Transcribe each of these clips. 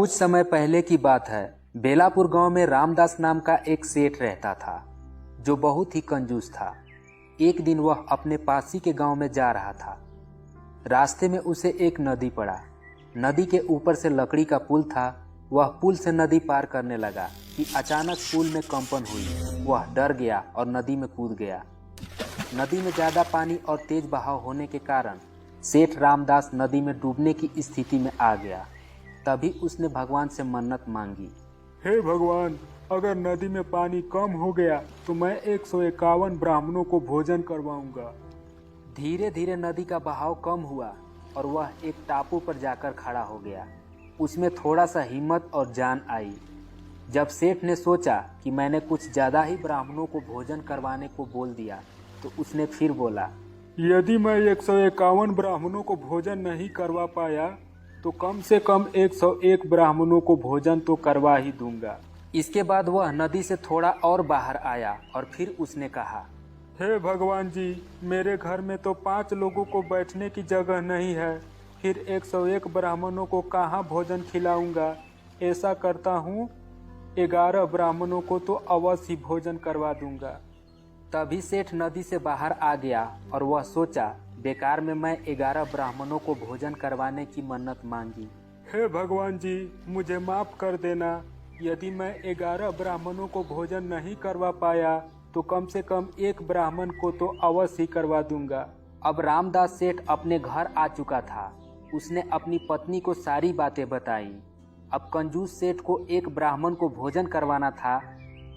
कुछ समय पहले की बात है। बेलापुर गांव में रामदास नाम का एक सेठ रहता था जो बहुत ही कंजूस था। एक दिन वह अपने पासी के गांव में जा रहा था। रास्ते में उसे एक नदी पड़ा। नदी के ऊपर से लकड़ी का पुल था। वह पुल से नदी पार करने लगा कि अचानक पुल में कंपन हुई। वह डर गया और नदी में कूद गया। नदी में ज़्यादा पानी और तेज बहाव होने के कारण सेठ रामदास नदी में डूबने की स्थिति में आ गया। तभी उसने भगवान से मन्नत मांगी। हे भगवान, अगर नदी में पानी कम हो गया तो मैं 151 ब्राह्मणों को भोजन करवाऊंगा। धीरे धीरे नदी का बहाव कम हुआ और वह एक टापू पर जाकर खड़ा हो गया। उसमें थोड़ा सा हिम्मत और जान आई। जब सेठ ने सोचा कि मैंने कुछ ज़्यादा ही ब्राह्मणों को भोजन करवाने को बोल दिया तो उसने फिर बोला, यदि मैं 151 ब्राह्मणों को भोजन नहीं करवा पाया तो कम से कम 101 ब्राह्मणों को भोजन तो करवा ही दूंगा। इसके बाद वह नदी से थोड़ा और बाहर आया और फिर उसने कहा, हे भगवान जी, मेरे घर में तो 5 लोगों को बैठने की जगह नहीं है, फिर 101 ब्राह्मणों को कहाँ भोजन खिलाऊंगा। ऐसा करता हूँ, 11 ब्राह्मणों को तो अवश्य ही भोजन करवा दूंगा। तभी सेठ नदी से बाहर आ गया और वह सोचा, बेकार में मैं 11 ब्राह्मणों को भोजन करवाने की मन्नत मांगी। हे भगवान जी, मुझे माफ कर देना। यदि मैं 11 ब्राह्मणों को भोजन नहीं करवा पाया तो कम से कम 1 ब्राह्मण को तो अवश्य ही करवा दूंगा। अब रामदास सेठ अपने घर आ चुका था। उसने अपनी पत्नी को सारी बातें बताई। अब कंजूस सेठ को एक ब्राह्मण को भोजन करवाना था।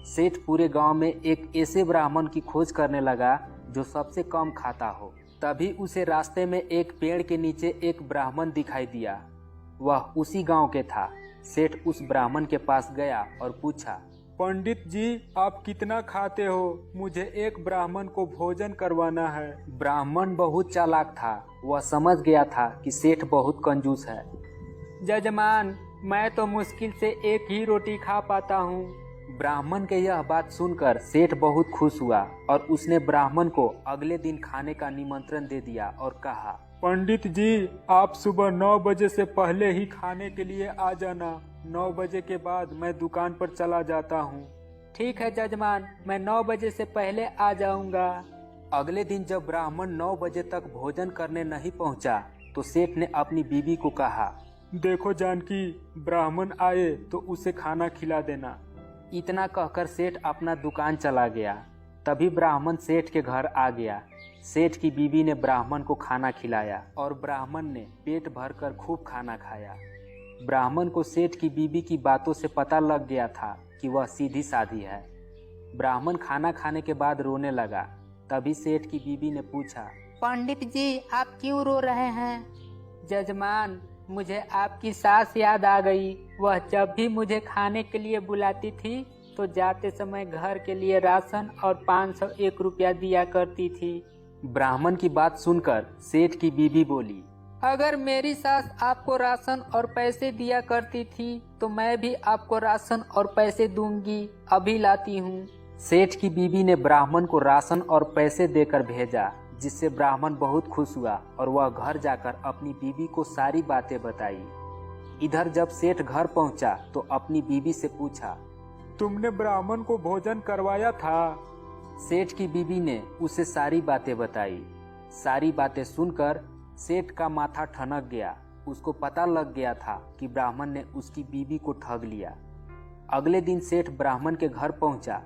सेठ पूरे गांव में एक ऐसे ब्राह्मण की खोज करने लगा जो सबसे कम खाता हो। तभी उसे रास्ते में एक पेड़ के नीचे एक ब्राह्मण दिखाई दिया। वह उसी गांव के था। सेठ उस ब्राह्मण के पास गया और पूछा, पंडित जी, आप कितना खाते हो? मुझे एक ब्राह्मण को भोजन करवाना है। ब्राह्मण बहुत चालाक था। वह समझ गया था कि सेठ बहुत कंजूस है। जजमान, मैं तो मुश्किल से एक ही रोटी खा पाता हूँ। ब्राह्मण के यह बात सुनकर सेठ बहुत खुश हुआ और उसने ब्राह्मण को अगले दिन खाने का निमंत्रण दे दिया और कहा, पंडित जी, आप सुबह 9 बजे से पहले ही खाने के लिए आ जाना। 9 बजे के बाद मैं दुकान पर चला जाता हूँ। ठीक है जजमान, मैं 9 बजे से पहले आ जाऊंगा। अगले दिन जब ब्राह्मण 9 बजे तक भोजन करने नहीं पहुंचा तो सेठ ने अपनी बीवी को कहा, देखो जानकी, ब्राह्मण आए तो उसे खाना खिला देना। इतना कहकर सेठ अपना दुकान चला गया। तभी ब्राह्मण सेठ के घर आ गया। सेठ की बीवी ने ब्राह्मण को खाना खिलाया और ब्राह्मण ने पेट भरकर खूब खाना खाया। ब्राह्मण को सेठ की बीवी की बातों से पता लग गया था कि वह सीधी साधी है। ब्राह्मण खाना खाने के बाद रोने लगा। तभी सेठ की बीवी ने पूछा, पंडित जी, आप क्यों रो रहे हैं? जजमान, मुझे आपकी सास याद आ गई। वह जब भी मुझे खाने के लिए बुलाती थी तो जाते समय घर के लिए राशन और 501 रुपया दिया करती थी। ब्राह्मण की बात सुनकर सेठ की बीवी बोली, अगर मेरी सास आपको राशन और पैसे दिया करती थी तो मैं भी आपको राशन और पैसे दूंगी। अभी लाती हूँ। सेठ की बीवी ने ब्राह्मण को राशन और पैसे देकर भेजा, जिससे ब्राह्मण बहुत खुश हुआ और वह घर जाकर अपनी बीवी को सारी बातें बताई। इधर जब सेठ घर पहुंचा तो अपनी बीवी से पूछा, तुमने ब्राह्मण को भोजन करवाया था? सेठ की बीवी ने उसे सारी बातें बताई। सारी बातें सुनकर सेठ का माथा ठनक गया। उसको पता लग गया था कि ब्राह्मण ने उसकी बीवी को ठग लिया। अगले दिन सेठ ब्राह्मण के घर पहुंचा।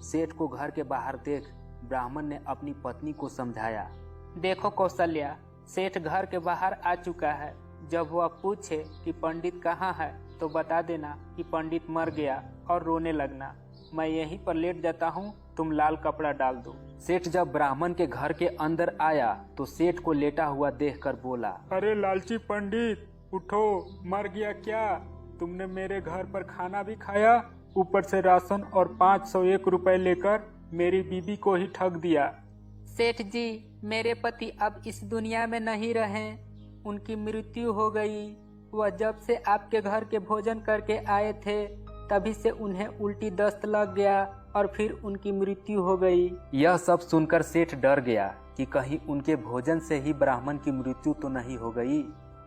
सेठ को घर के बाहर देख ब्राह्मण ने अपनी पत्नी को समझाया, देखो कौशल्या, सेठ घर के बाहर आ चुका है। जब वह पूछे कि पंडित कहाँ है तो बता देना कि पंडित मर गया और रोने लगना। मैं यहीं पर लेट जाता हूँ, तुम लाल कपड़ा डाल दो। सेठ जब ब्राह्मण के घर के अंदर आया तो सेठ को लेटा हुआ देखकर बोला, अरे लालची पंडित, उठो, मर गया क्या? तुमने मेरे घर पर खाना भी खाया, ऊपर से राशन और 501 रुपए लेकर मेरी बीबी को ही ठग दिया। सेठ जी, मेरे पति अब इस दुनिया में नहीं रहे। उनकी मृत्यु हो गई। वह जब से आपके घर के भोजन करके आए थे तभी से उन्हें उल्टी दस्त लग गया और फिर उनकी मृत्यु हो गई। यह सब सुनकर सेठ डर गया कि कहीं उनके भोजन से ही ब्राह्मण की मृत्यु तो नहीं हो गई।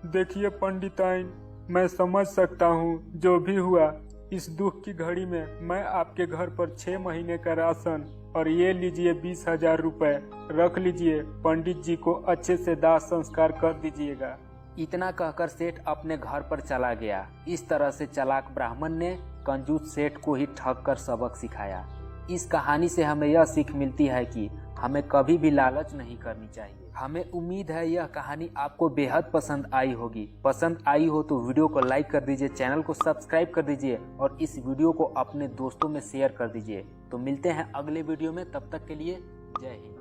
देखिए पंडिताइन, मैं समझ सकता हूँ जो भी हुआ। इस दुख की घड़ी में मैं आपके घर पर 6 महीने का राशन और ये लीजिए 20,000 रुपए रख लीजिए। पंडित जी को अच्छे से दाह संस्कार कर दीजिएगा। इतना कहकर सेठ अपने घर पर चला गया। इस तरह से चालाक ब्राह्मण ने कंजूस सेठ को ही ठग कर सबक सिखाया। इस कहानी से हमें यह सीख मिलती है कि हमें कभी भी लालच नहीं करनी चाहिए। हमें उम्मीद है यह कहानी आपको बेहद पसंद आई होगी। पसंद आई हो तो वीडियो को लाइक कर दीजिए, चैनल को सब्सक्राइब कर दीजिए और इस वीडियो को अपने दोस्तों में शेयर कर दीजिए। तो मिलते हैं अगले वीडियो में, तब तक के लिए जय हिंद।